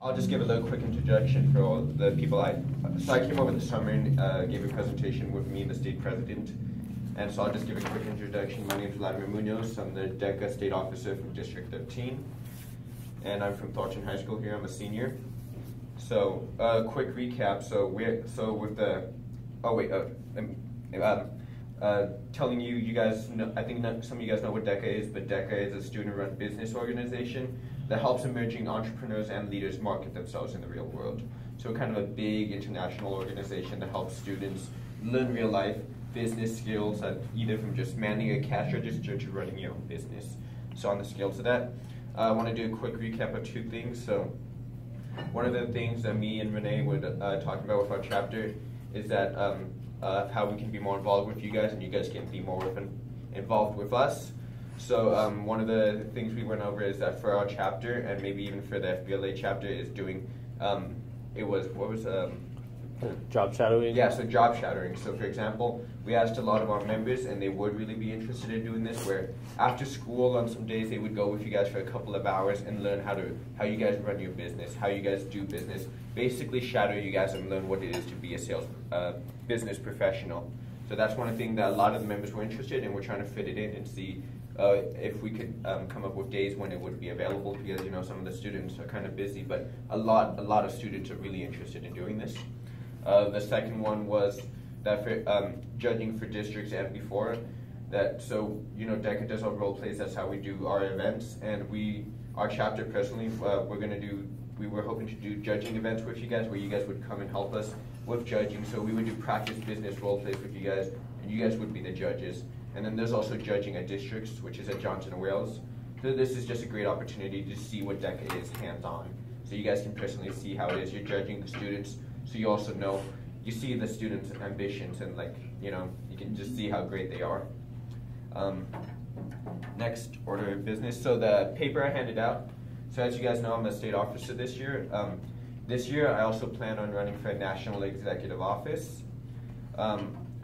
I'll just give a little quick introduction for all the people so I came over the summer and gave a presentation with me and the state president. And so I'll just give a quick introduction. My name is Vladimir Munoz. I'm the DECA state officer from District 13. And I'm from Thornton High School here. I'm a senior. So quick recap. Telling you guys know, I think some of you guys know what DECA is, but DECA is a student-run business organization that helps emerging entrepreneurs and leaders market themselves in the real world. So kind of a big international organization that helps students learn real-life business skills, either from just manning a cash register to running your own business. So on the scale to that, I want to do a quick recap of two things. So one of the things that me and Renee would talk about with our chapter is that how we can be more involved with you guys, and you guys can be more involved with us. So one of the things we went over is that for our chapter, and maybe even for the FBLA chapter, is doing, job shadowing? Yeah, so job shadowing. So for example, we asked a lot of our members, and they would really be interested in doing this, where after school on some days they would go with you guys for a couple of hours and learn how you guys run your business, how you guys do business, basically shadow you guys and learn what it is to be a business professional. So that's one thing that a lot of the members were interested in. We're trying to fit it in and see if we could come up with days when it would be available, because some of the students are kind of busy, but a lot of students are really interested in doing this. The second one was that for judging for districts and before that, so DECA does our role plays. That's how we do our events, and our chapter personally, we were hoping to do judging events with you guys, where you guys would come and help us with judging. So we would do practice business role plays with you guys, and you guys would be the judges. And then there's also judging at districts, which is at Johnson & Wales. So this is just a great opportunity to see what DECA is hands-on. So you guys can personally see how it is. You're judging the students, so you also know, you see the students' ambitions, and you can just see how great they are. Next order of business. So the paper I handed out. So as you guys know, I'm a state officer this year. This year I also plan on running for a national executive office.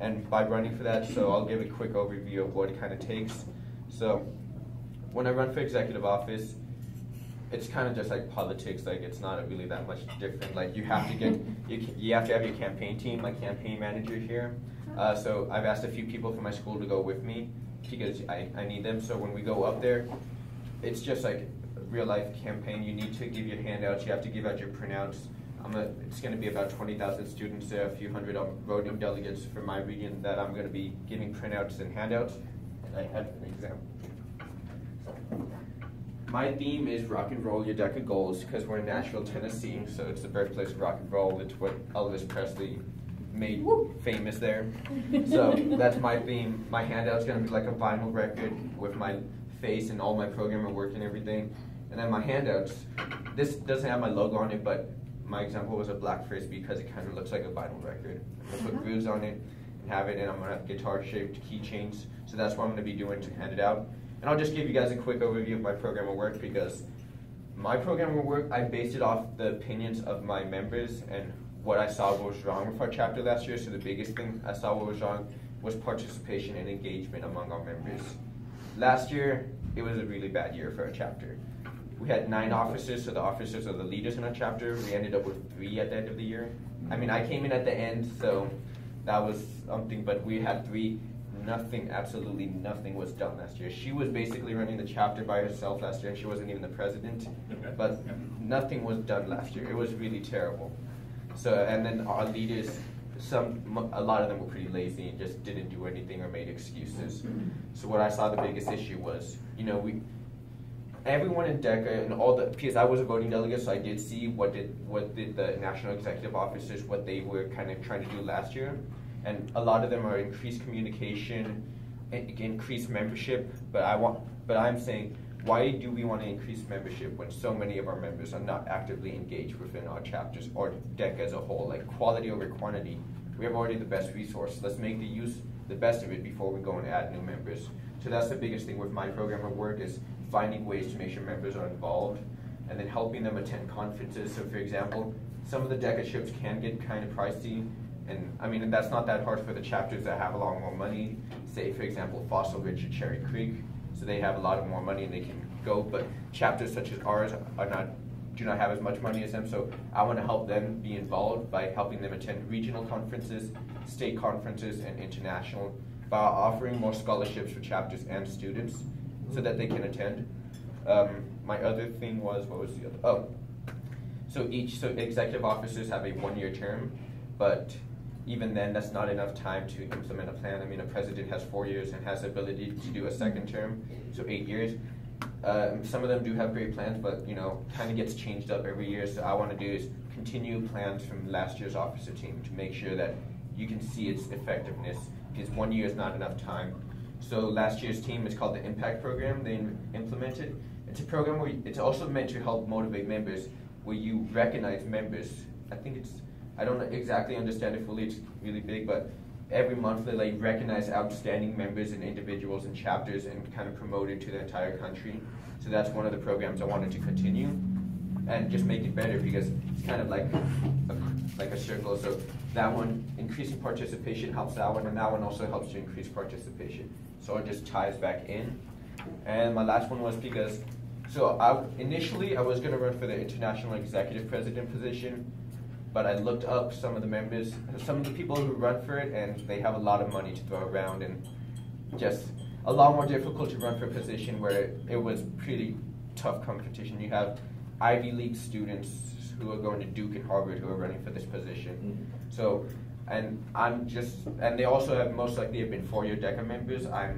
And by running for that, so I'll give a quick overview of what it kind of takes. So when I run for executive office, it's kind of just like politics. Like, it's not really that much different. Like, you have to have your campaign team, like campaign manager here. So I've asked a few people from my school to go with me because I need them. So when we go up there, it's just like a real life campaign. You need to give your handouts. You have to give out your printouts. It's going to be about 20,000 students there, a few hundred voting delegates from my region that I'm going to be giving printouts and handouts. And I had an example. My theme is rock and roll your DECA goals, because we're in Nashville, Tennessee, so it's the birthplace of rock and roll. It's what Elvis Presley made famous there. So that's my theme. My handout's going to be like a vinyl record with my face and all my program and work and everything. And then my handouts, this doesn't have my logo on it, but my example was a black frisbee because it kind of looks like a vinyl record. I'm going to put grooves on it and have it, and I'm going to have guitar-shaped keychains. So that's what I'm going to be doing to hand it out. And I'll just give you guys a quick overview of my program of work, because my program of work, I based it off the opinions of my members and what I saw was wrong with our chapter last year. So the biggest thing I saw what was wrong was participation and engagement among our members. Last year, it was a really bad year for our chapter. We had 9 officers, so the officers are the leaders in our chapter. We ended up with 3 at the end of the year. I mean, I came in at the end, so that was something, but we had 3. Absolutely nothing was done last year. She was basically running the chapter by herself last year, and she wasn't even the president. But nothing was done last year. It was really terrible. So, and then our leaders, a lot of them were pretty lazy and just didn't do anything or made excuses. So what I saw the biggest issue was, everyone in DECA and because I was a voting delegate, so I did see what did the national executive officers, what they were kind of trying to do last year. And a lot of them are increased communication, increased membership, but I'm saying, why do we want to increase membership when so many of our members are not actively engaged within our chapters or DECA as a whole? Like, quality over quantity. We have already the best resource. Let's make the best of it before we go and add new members. So that's the biggest thing with my program of work, is finding ways to make sure members are involved, and then helping them attend conferences. So for example, some of the DECA trips can get kind of pricey. And I mean, that's not that hard for the chapters that have a lot more money. Say, for example, Fossil Ridge or Cherry Creek. So they have a lot more money and they can go. But chapters such as ours are not do not have as much money as them, so I want to help them be involved by helping them attend regional conferences, state conferences, and international, by offering more scholarships for chapters and students so that they can attend. My other thing was, what was the other? Oh, so executive officers have a 1-year term, but even then, that's not enough time to implement a plan. I mean, a president has 4 years and has the ability to do a second term, so 8 years. Some of them do have great plans, but kind of gets changed up every year. So I want to do is continue plans from last year's officer team to make sure that you can see its effectiveness, because 1 year is not enough time. So last year's team is called the Impact Program. They implemented. It's a program where it's also meant to help motivate members, where you recognize members. I don't exactly understand it fully. It's really big, but every month they recognize outstanding members and individuals and chapters and kind of promote it to the entire country. So that's one of the programs I wanted to continue and just make it better, because it's kind of like a circle. So that one, increasing participation helps that one, and that one also helps to increase participation. So it just ties back in. And my last one was because, initially I was going to run for the international executive president position, but I looked up some of the members, some of the people who run for it, and they have a lot of money to throw around, and just a lot more difficult to run for a position where it was pretty tough competition. You have Ivy League students who are going to Duke and Harvard who are running for this position. So, and they also have most likely have been 4-year DECA members. I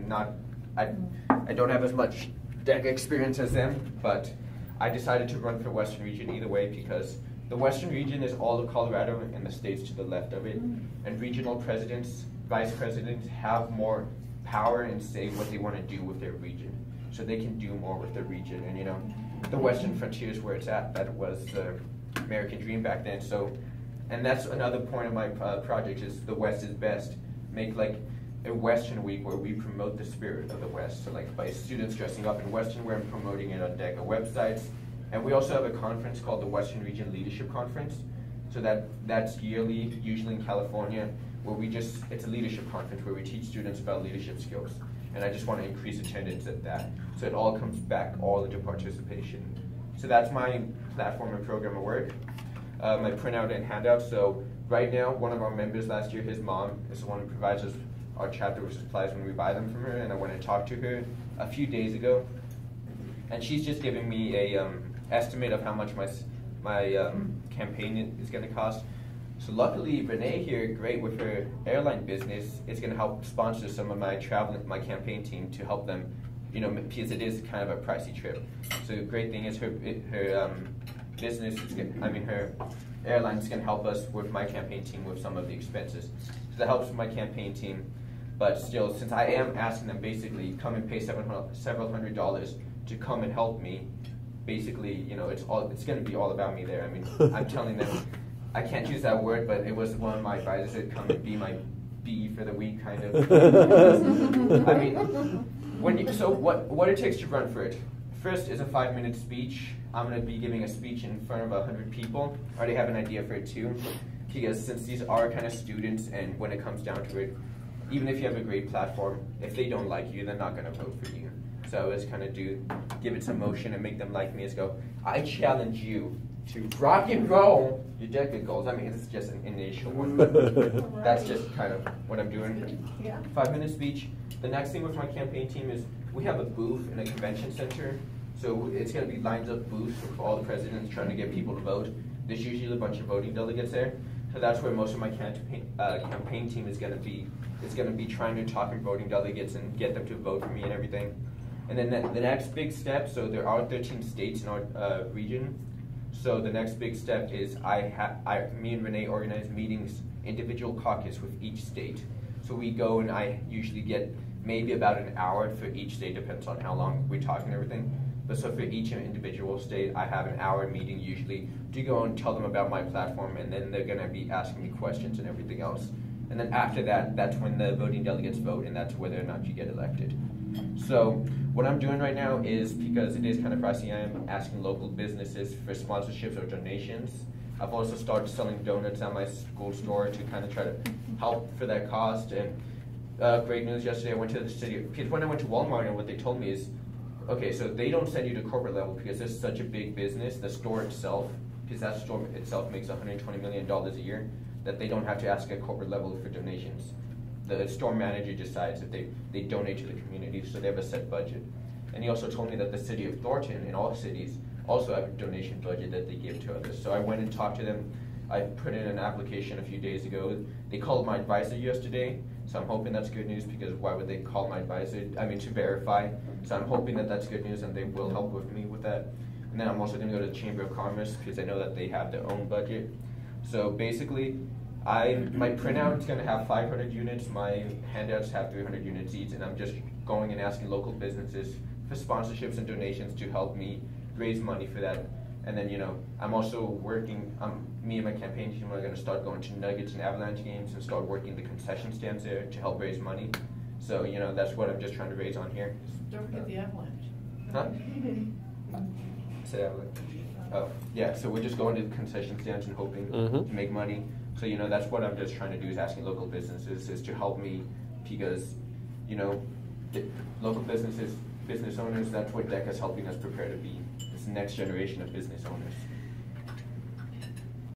don't have as much DECA experience as them, but I decided to run for Western Region either way, because the Western Region is all of Colorado and the states to the left of it, and regional presidents, vice presidents have more power and say what they want to do with their region, so they can do more with their region. And the Western frontier is where it's at. That was the American dream back then. So, and that's another point of my project is the West is best. Make a Western week where we promote the spirit of the West. So by students dressing up in Western wear and promoting it on DECA websites. And we also have a conference called the Western Region Leadership Conference. So that's yearly, usually in California, where it's a leadership conference where we teach students about leadership skills. And I just want to increase attendance at that. So it all comes back all into participation. So that's my platform and program of work. My printout and handout. So right now, one of our members last year, his mom is the one who provides us our chapter with supplies when we buy them from her. And I went and talked to her a few days ago. And she's just giving me a estimate of how much my campaign is going to cost. So luckily, Renee here, great with her airline business, is going to help sponsor some of my my campaign team to help them, because it is kind of a pricey trip. So the great thing is her business, her airline is going to help us with my campaign team with some of the expenses. So that helps with my campaign team. But still, since I am asking them basically come and pay several $100s to come and help me, basically, it's going to be all about me there. I mean, I'm telling them, I can't use that word, but it was one of my advisors that come and be my B for the week, kind of. I mean, what it takes to run for it. First is a 5-minute speech. I'm going to be giving a speech in front of 100 people. I already have an idea for it too, because since these are kind of students, and when it comes down to it, even if you have a great platform, if they don't like you, they're not going to vote for you. So I always kind of give it some motion and make them like me. Is go, I challenge you to rock and roll your DECA goals. I mean, it's just an initial one, but that's just kind of what I'm doing. Yeah. 5-minute speech. The next thing with my campaign team is we have a booth in a convention center. So it's going to be lines up booths for all the presidents trying to get people to vote. There's usually a bunch of voting delegates there. So that's where most of my campaign team is going to be. It's going to be trying to talk to voting delegates and get them to vote for me and everything. And then the next big step, so there are 13 states in our region. So the next big step is me and Renee organize meetings, individual caucus with each state. So we go and I usually get maybe about an hour for each state, depends on how long we talk and everything. But so for each individual state, I have an hour meeting usually to go and tell them about my platform, and then they're going to be asking me questions and everything else. And then after that, that's when the voting delegates vote, and that's whether or not you get elected. So what I'm doing right now is, because it is kind of pricey, I am asking local businesses for sponsorships or donations. I've also started selling donuts at my school store to kind of try to help for that cost. And great news, yesterday I went to the city, because when I went to Walmart, and what they told me is, Okay, so they don't send you to corporate level because it's such a big business. The store itself, because that store itself makes $120 million a year, that they don't have to ask at corporate level for donations. The store manager decides if they donate to the community, so they have a set budget. And he also told me that the city of Thornton and all cities also have a donation budget that they give to others. So I went and talked to them. I put in an application a few days ago. They called my advisor yesterday, so I'm hoping that's good news, because why would they call my advisor? I mean, to verify. So I'm hoping that that's good news and they will help with me with that. And then I'm also going to go to the Chamber of Commerce because I know that they have their own budget. So basically, my printout is going to have 500 units. My handouts have 300 units each, and I'm just going and asking local businesses for sponsorships and donations to help me raise money for that. And then, I'm also working, me and my campaign team are going to start going to Nuggets and Avalanche games and start working the concession stands there to help raise money. So, that's what I'm just trying to raise on here. Don't forget the Avalanche. Huh? Say Avalanche. Oh, yeah, so we're just going to the concession stands and hoping to make money. So, that's what I'm just trying to do, is asking local businesses is to help me, because, local business owners, that's what DECA is helping us prepare to be, this next generation of business owners.